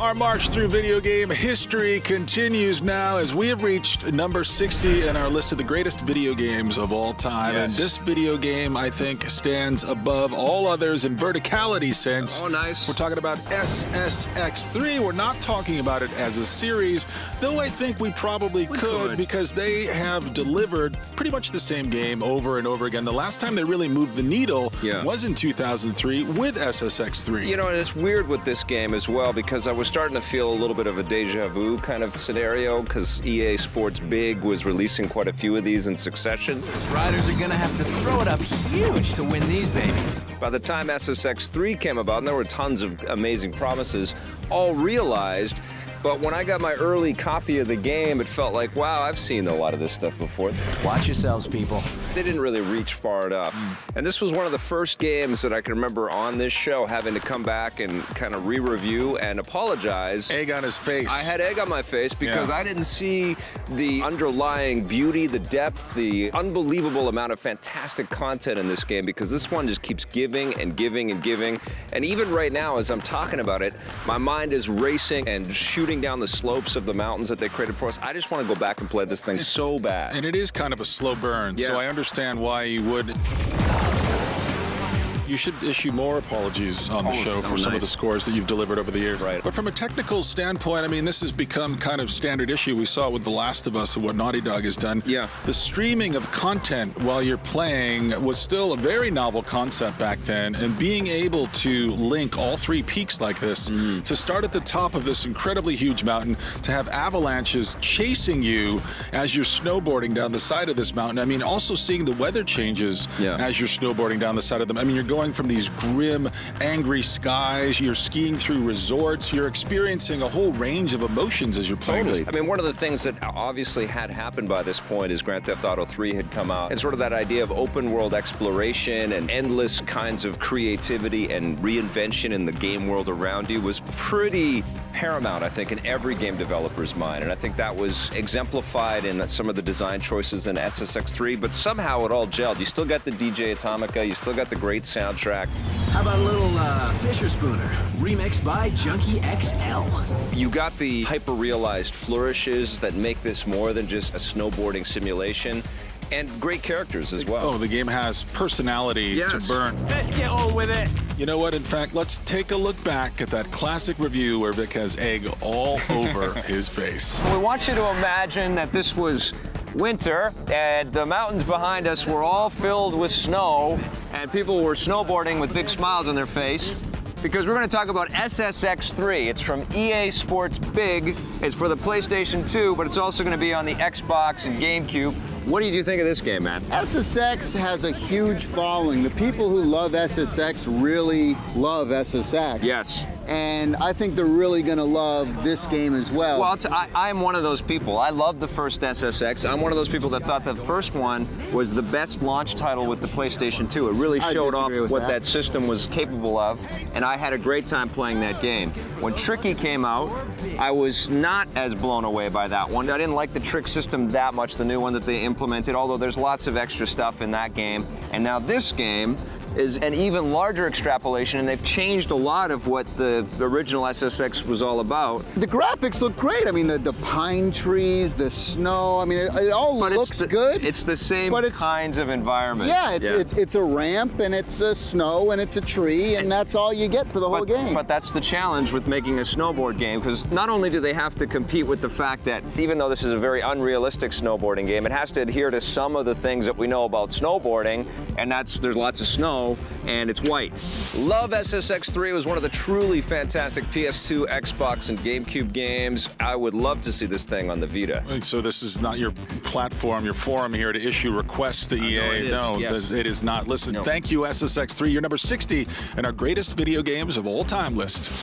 Our march through video game history continues now as we have reached number 60 in our list of the greatest video games of all time. Yes. And this video game, I think, stands above all others in verticality sense. Oh, nice. We're talking about SSX3. We're not talking about it as a series, though I think we probably could because they have delivered pretty much the same game over and over again. The last time they really moved the needle was in 2003 with SSX3. You know, and it's weird with this game as well because I was starting to feel a little bit of a deja vu kind of scenario because EA Sports Big was releasing quite a few of these in succession. Riders are gonna have to throw it up huge to win these babies. By the time SSX3 came about, and there were tons of amazing promises, all realized. But when I got my early copy of the game, it felt like, wow, I've seen a lot of this stuff before. Watch yourselves, people. They didn't really reach far enough. And this was one of the first games that I can remember on this show having to come back and kind of re-review and apologize. Egg on his face. I had egg on my face because I didn't see the underlying beauty, the depth, the unbelievable amount of fantastic content in this game because this one just keeps giving and giving and giving. And even right now, as I'm talking about it, my mind is racing and shooting down the slopes of the mountains that they created for us. I just want to go back and play this thing so bad. And it is kind of a slow burn, so I understand why you would. You should issue more apologies on the show for some of the scores that you've delivered over the years. Right. But from a technical standpoint, I mean, this has become kind of standard issue. We saw it with The Last of Us and what Naughty Dog has done. Yeah. The streaming of content while you're playing was still a very novel concept back then, and being able to link all three peaks like this, to start at the top of this incredibly huge mountain, to have avalanches chasing you as you're snowboarding down the side of this mountain. I mean, also seeing the weather changes as you're snowboarding down the side of them. I mean, you're going from these grim, angry skies, you're skiing through resorts, you're experiencing a whole range of emotions as you're playing this. I mean, one of the things that obviously had happened by this point is Grand Theft Auto 3 had come out, and sort of that idea of open world exploration and endless kinds of creativity and reinvention in the game world around you was pretty paramount, I think, in every game developer's mind. And I think that was exemplified in some of the design choices in SSX3, but somehow it all gelled. You still got the DJ Atomica, you still got the great soundtrack. How about a little Fisher Spooner, remixed by Junkie XL? You got the hyper-realized flourishes that make this more than just a snowboarding simulation. And great characters as well. Oh, the game has personality to burn. Let's get on with it. You know what? In fact, let's take a look back at that classic review where Vic has egg all over his face. We want you to imagine that this was winter and the mountains behind us were all filled with snow and people were snowboarding with big smiles on their face. Because we're going to talk about SSX3. It's from EA Sports Big. It's for the PlayStation 2, but it's also going to be on the Xbox and GameCube. What did you think of this game, man? SSX has a huge following. The people who love SSX really love SSX. Yes. And I think they're really going to love this game as well. Well, I'm one of those people. I love the first SSX. I'm one of those people that thought the first one was the best launch title with the PlayStation 2. It really showed off what that system was capable of, and I had a great time playing that game. When Tricky came out, I was not as blown away by that one. I didn't like the trick system that much, the new one that they implemented, although there's lots of extra stuff in that game. And now this game is an even larger extrapolation, and they've changed a lot of what the original SSX was all about. The graphics look great. I mean, the pine trees, the snow. I mean, it all looks good. It's the same kinds of environment. Yeah, it's a ramp, and it's a snow, and it's a tree, and that's all you get for the whole game. But that's the challenge with making a snowboard game, because not only do they have to compete with the fact that even though this is a very unrealistic snowboarding game, it has to adhere to some of the things that we know about snowboarding, and there's lots of snow, and it's white. Love SSX3. It was one of the truly fantastic PS2, Xbox, and GameCube games. I would love to see this thing on the Vita. So this is not your platform, your forum here to issue requests to EA. No, it is not. Listen, thank you, SSX3. You're number 60 in our greatest video games of all time list.